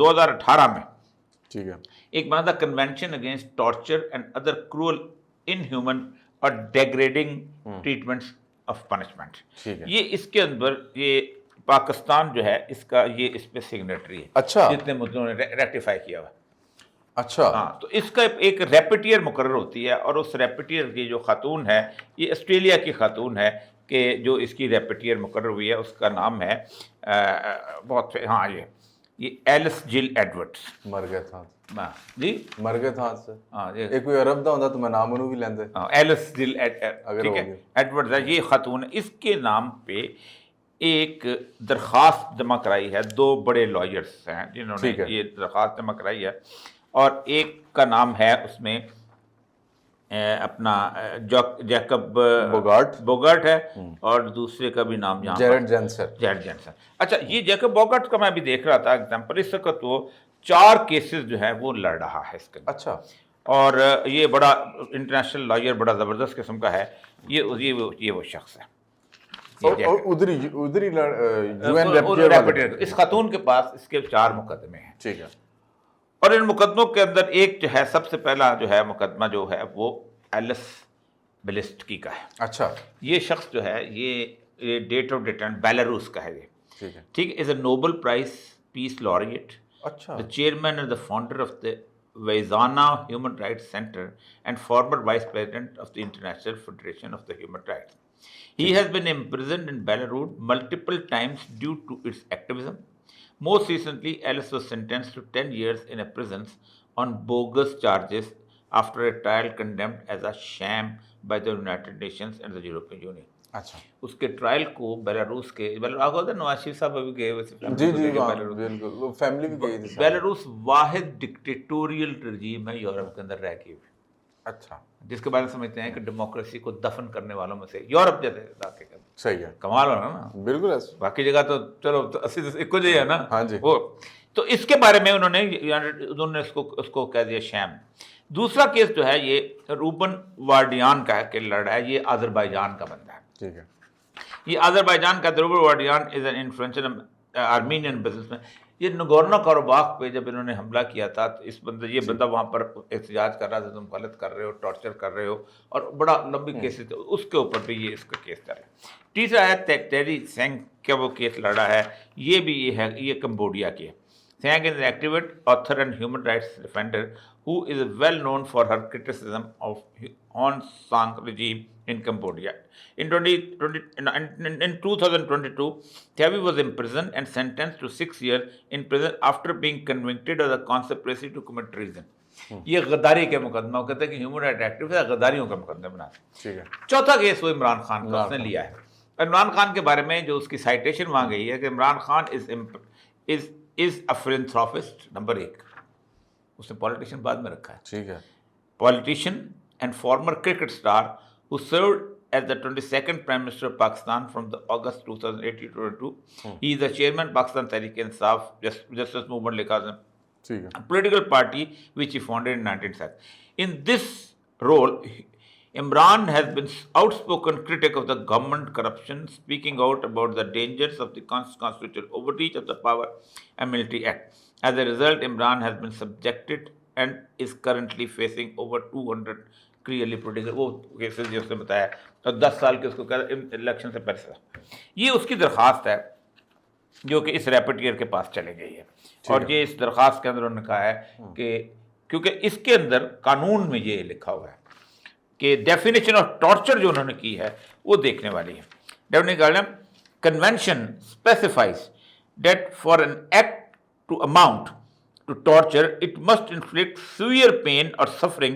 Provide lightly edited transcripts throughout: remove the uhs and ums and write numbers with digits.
2018 میں ٹھیک ہے، ایک بنا تھا convention against torture and other cruel inhuman اور ڈیگریڈنگ ٹریٹمنٹس آف پنشمنٹ. ٹھیک ہے. یہ اس کے اندر یہ پاکستان جو ہے اس کا یہ اس پہ سگنیٹری ہے. اچھا جتنے مدعوں نے ریکٹیفائی کیا ہوا. اچھا ہاں تو اس کا ایک ریپیٹیئر مقرر ہوتی ہے اور اس ریپیٹیئر کی جو خاتون ہے یہ آسٹریلیا کی خاتون ہے کہ جو اس کی ریپیٹیئر مقرر ہوئی ہے. اس کا نام ہے بہت ہاں یہ ایلس جل ایڈورڈس. مر گئے تھا جی مر گئے تھا سے ہاں ایک کوئی عرب دا ہوندا تو میں نام انہوں بھی لیندے. ایلس جل ایڈورڈز ہے یہ خاتون ہے. اس کے نام پہ ایک درخواست جمع کرائی ہے. 2 بڑے لائرس ہیں جنہوں نے یہ درخواست جمع کرائی ہے اور ایک کا نام ہے اس میں اپنا جیکب بوگارٹ ہے اور دوسرے کا بھی نام یہاں جیرڈ جینسن. اچھا یہ جیکب بوگارٹ کا میں بھی دیکھ رہا تھا ایگزامپل. اس وقت وہ 4 کیسز جو ہے وہ لڑ رہا ہے اس کے. اچھا اور یہ بڑا انٹرنیشنل لائر بڑا زبردست قسم کا ہے. یہ وہ شخص ہے. ادھر اس خاتون کے پاس اس کے 4 مقدمے ہیں. ٹھیک ہے. اور ان مقدموں کے اندر ایک جو ہے سب سے پہلا جو ہے مقدمہ جو ہے وہ ایلس بیلسٹکی کا ہے. اچھا یہ شخص جو ہے یہ ڈیٹ آف ڈیٹرن بیلاروس کا ہے. یہ ٹھیک ہے. از a noble price piece laureate, اچھا the chairman and the founder of the Vaizana Human Rights Center and former vice president of the International Federation of the Human Rights. He has been imprisoned in Belarus multiple times due to its activism. Most recently, Ellis was sentenced to 10 years in a prison on bogus charges after a trial condemned as a sham by the United Nations and the European Union. اچھا اس کے trial کو Belarus کے نواز شریف صاحب ابھی گئے ہوئے تھے. جی جی بالکل فیملی بھی گئی تھی. بیلاروس واحد ڈکٹیٹوریل رجیم ہے یورپ کے اندر رہ کے. اچھا جس کے بارے میں سمجھتے ہیں کہ ڈیموکریسی کو دفن کرنے والوں میں سے یورپ جیسے علاقے کا. صحیح ہے. کمال ہو نا. بالکل باقی جگہ تو چلو 80 کو ہے نا. ہاں جی. وہ تو اس کے بارے میں انہوں نے اس کو کہہ دیا شیم. دوسرا کیس جو ہے یہ روبن وارڈیان کا ہے کہ لڑ رہا ہے. یہ آذربائیجان کا بندہ ہے. ٹھیک ہے. یہ آذربائیجان کا Ruben Vardanyan is an influential Armenian businessman. یہ نگورنو کاراباخ پہ جب انہوں نے حملہ کیا تھا تو یہ بندہ وہاں پر احتجاج کر رہا تھا تم غلط کر رہے ہو, ٹارچر کر رہے ہو, اور بڑا لمبی کیس ہے. اس کے اوپر بھی یہ اس کا کیس چل رہا ہے. تیسرا ہے ٹیری سینگ کا وہ کیس لڑا ہے. یہ بھی یہ کمبوڈیا کی ہے. Seng is an activist, author and human rights defender who is well known for her criticism of Aung San regime in Cambodia. In 2022, Thavi was imprisoned and sentenced to 6 years in prison after being convicted of the conspiracy to commit treason. یہ غداری کے مقدمہ وہ کہتے ہیں کہ human right activist ہے, غداریوں کا مقدمہ بناتے ہیں. ٹھیک ہے. چوتھا کیس وہ عمران خان کا اس نے لیا ہے. عمران خان کے بارے میں جو اس کی سائٹیشن وہاں گئی ہے کہ Imran Khan is a philanthropist number 1. اس نے پولیٹیشین بعد میں رکھا ہے. ٹھیک ہے. Politician and farmer cricket star who served as the 22nd Prime Minister of Pakistan from the August 2018 to 2022. He is the chairman Pakistan Tehreek-e-Insaf Justice Movement Liaison, a political party which he founded in 1960. In this role, Imran has been outspoken critic of the government corruption, speaking out about the dangers of the constitutional overreach of the Power and Military Act. As a result, Imran has been subjected and is currently facing over 200 clearly political وہ cases جو اس نے بتایا اور 10 سال کے اس کو election سے پہلے. یہ اس کی درخواست ہے جو کہ اس ریپیٹیئر کے پاس چلے گئی ہے. اور یہ اس درخواست کے اندر انہوں نے کہا ہے کہ کیونکہ اس کے اندر قانون میں یہ لکھا ہوا ہے کہ ڈیفینیشن آف ٹارچر جو انہوں نے کی ہے وہ دیکھنے والی ہے. Definition convention specifies that for an act to amount to torture, it must inflict severe pain or suffering,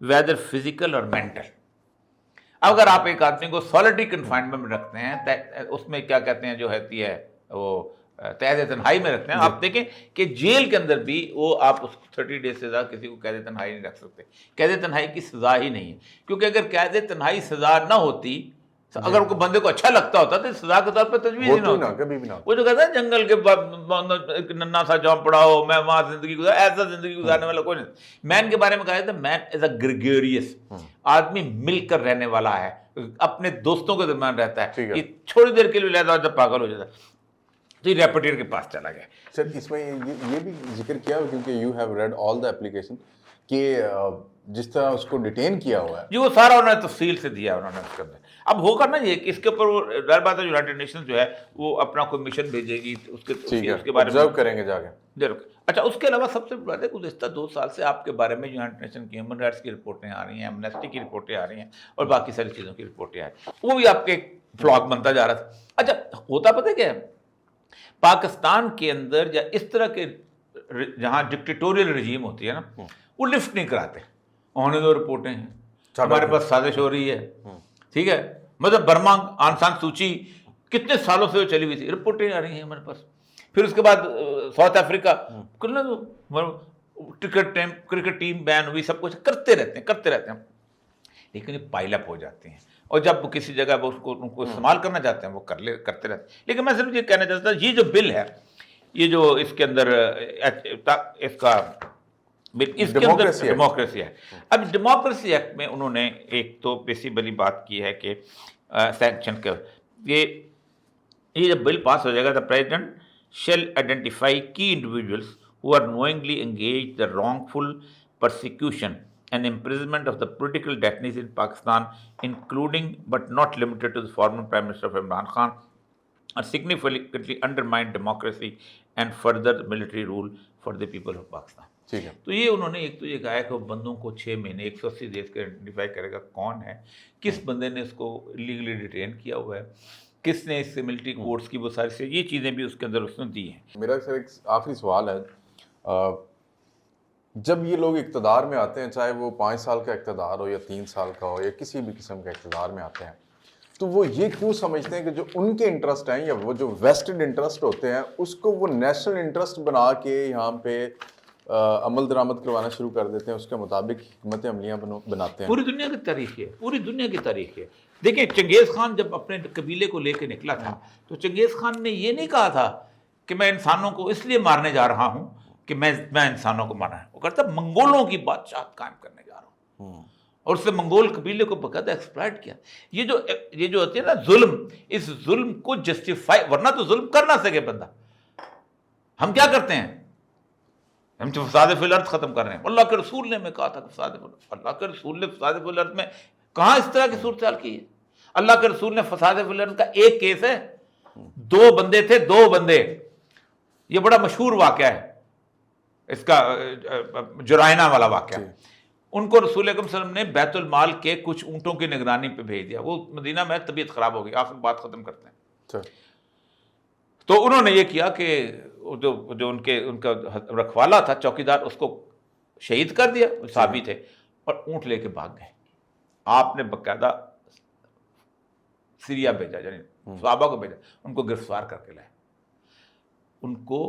whether physical or mental. اگر آپ ایک آدمی کو سالٹری کنفائنمنٹ میں رکھتے ہیں, اس میں کیا کہتے ہیں جو ہوتی ہے وہ قید تنہائی میں رکھتے ہیں. آپ دیکھیں کہ جیل کے اندر بھی وہ آپ اس کو 30 days سے زیادہ کسی کو قید تنہائی نہیں رکھ سکتے. قید تنہائی کی سزا ہی نہیں ہے, کیونکہ اگر قید تنہائی سزا نہ ہوتی, اگر کوئی بندے کو اچھا لگتا ہوتا تو سزا کے طور پہ تجویز ہی نہ ہوتی. وہ جو کہتا ہے جنگل کے ننا سا جام پڑا ہو, میں وہاں زندگی گزار, ایسا زندگی گزارنے والا کوئی نہیں. مین کے بارے میں کہا جاتا ہے مین از اے گریگوریس, آدمی مل کر رہنے والا ہے, اپنے دوستوں کے درمیان رہتا ہے, یہ تھوڑی دیر کے لیے لیتا ہے جب پاگل ہو جاتا ہے. تو یہ ریپوٹیئر کے پاس چلا گیا. سر اس میں یہ بھی ذکر کیا کیونکہ you have read all the application کہ جس طرح اس کو ڈیٹین کیا ہوا ہے جی وہ سارا انہوں نے تفصیل سے دیا انہوں نے اس کے اندر. اب ہوگا نا یہ کہ اس کے اوپر وہ ظاہر بات ہے یونائٹڈ نیشن جو ہے وہ اپنا کوئی مشن بھیجے گی اس کے بارے میں آبزرو کریں گے جا کے. اچھا اس کے علاوہ سب سے بڑی بات ہے گزشتہ 2 سال سے آپ کے بارے میں یونائٹڈ نیشن کی ہیومن رائٹس کی رپورٹیں آ رہی ہیں, ایمنسٹی کی رپورٹیں آ رہی ہیں اور باقی ساری چیزوں کی رپورٹیں آ رہی ہیں, وہ بھی آپ کے فلاگ بنتا جا رہا تھا. اچھا ہوتا پتہ کیا ہے پاکستان کے اندر یا اس طرح کے جہاں ڈکٹیٹوریل رجیم ہوتی ہے نا وہ لفٹ نہیں کراتے, ہونے دو رپورٹیں ہیں ہمارے پاس سازش ہو رہی ہے, ٹھیک ہے, مطلب برما آن سان سوچی کتنے سالوں سے وہ چلی ہوئی تھی, رپورٹیں آ رہی ہیں ہمارے پاس. پھر اس کے بعد ساؤتھ افریقہ کرکٹ ٹیم بین ہوئی, سب کچھ کرتے رہتے ہیں لیکن یہ پائل اپ ہو جاتے ہیں اور جب وہ کسی جگہ وہ ان کو استعمال کرنا چاہتے ہیں وہ کرتے رہتے ہیں. لیکن میں صرف یہ کہنا چاہتا ہوں یہ جو بل ہے یہ جو اس کے اندر اس کا ڈیموکریسی ہے. اب ڈیموکریسی ایکٹ میں انہوں نے ایک تو بیسیکلی بات کی ہے کہ سینکشن کے یہ جب بل پاس ہو جائے گا دا پریزیڈنٹ شیل آئیڈینٹیفائی کی individuals who are knowingly engaged the wrongful persecution and imprisonment of the political detainees in Pakistan, including but not limited to the former Prime Minister of Imran Khan, and significantly undermine democracy and further military rule for the people of Pakistan. ٹھیک ہے. تو یہ انہوں نے ایک تو یہ کہا ہے کہ بندوں کو 6 مہینے 180 دیش کے آئیڈینٹیفائی کرے گا کون ہے, کس بندے نے اس کو لیگلی ڈیٹین کیا ہوا ہے, کس نے اس سے ملٹری کورٹس کی وہ ساری سے یہ چیزیں بھی اس کے اندر اس نے دی ہیں. میرا سر ایک آخری سوال ہے, جب یہ لوگ اقتدار میں آتے ہیں چاہے وہ 5 سال کا اقتدار ہو یا 3 سال کا ہو یا کسی بھی قسم کا اقتدار میں آتے ہیں تو وہ یہ کیوں سمجھتے ہیں کہ جو ان کے انٹرسٹ ہیں یا وہ جو ویسٹڈ انٹرسٹ ہوتے ہیں اس کو وہ نیشنل انٹرسٹ بنا کے یہاں پہ عمل درآمد کروانا شروع کر دیتے ہیں, اس کے مطابق حکمت عملیاں بناتے ہیں. پوری دنیا کی تاریخ ہے, پوری دنیا کی تاریخ ہے. دیکھیں چنگیز خان جب اپنے قبیلے کو لے کے نکلا تھا تو چنگیز خان نے یہ نہیں کہا تھا کہ میں انسانوں کو اس لیے مارنے جا رہا ہوں کہ میں انسانوں کو مارا ہے, وہ کہتا منگولوں کی بادشاہت قائم کرنے جا رہا ہوں اور اس سے منگول قبیلے کو باقاعدہ ایکسپلائٹ کیا. یہ جو ہوتی ہے نا ظلم, اس ظلم کو جسٹیفائی, ورنہ تو ظلم کر نہ سکے بندہ. ہم کیا کرتے ہیں, ہم تو فساد فی الارض ختم کر رہے ہیں. اللہ کے رسول نے ہمیں کہا تھا کہ اللہ کے رسول نے فساد فی الارض میں کہاں اس طرح کی صورتحال کی ہے. اللہ کے رسول نے فساد فی الارض کا ایک کیس ہے, 2 بندے تھے, 2 بندے, یہ بڑا مشہور واقعہ ہے اس کا جرائنا والا واقعہ. ان کو رسول اکرم صلی اللہ علیہ وسلم نے بیت المال کے کچھ اونٹوں کی نگرانی پہ بھیج دیا. وہ مدینہ میں طبیعت خراب ہو گئی, آخر بات ختم کرتے ہیں. تو انہوں نے یہ کیا کہ جو ان کا رکھوالا تھا چوکیدار اس کو شہید کر دیا, صحابی تھے, اور اونٹ لے کے بھاگ گئے. آپ نے باقاعدہ سیریا بھیجا, یعنی صحابہ کو بھیجا, ان کو گرفتار کر کے لائے. ان کو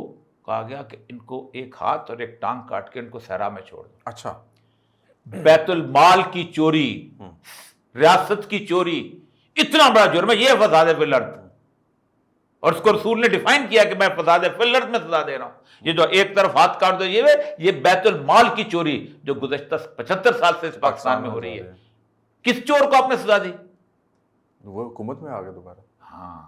کہا گیا کہ ان کو ایک ہاتھ اور ایک ٹانگ کاٹ کے ان کو صحرا میں چھوڑ دو. اچھا, بیت المال کی چوری, ریاست کی چوری, اتنا بڑا جرم ہے, یہ فساد فی الارض. اور اس کو رسول نے ڈیفائن کیا کہ میں فساد فی الارض میں سزا دے رہا ہوں. یہ جو ایک طرف ہاتھ کاٹ دو یہ بیت المال کی چوری جو گزشتہ 75 سال سے اس پاکستان میں ہو رہی ہے. کس چور کو آپ نے سزا دی؟ وہ حکومت میں آ گئے دوبارہ. ہاں,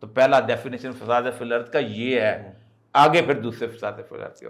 تو پہلا ڈیفینیشن فساد فی الارض کا یہ ہے, آگے پھر دوسرے فساد فی الارض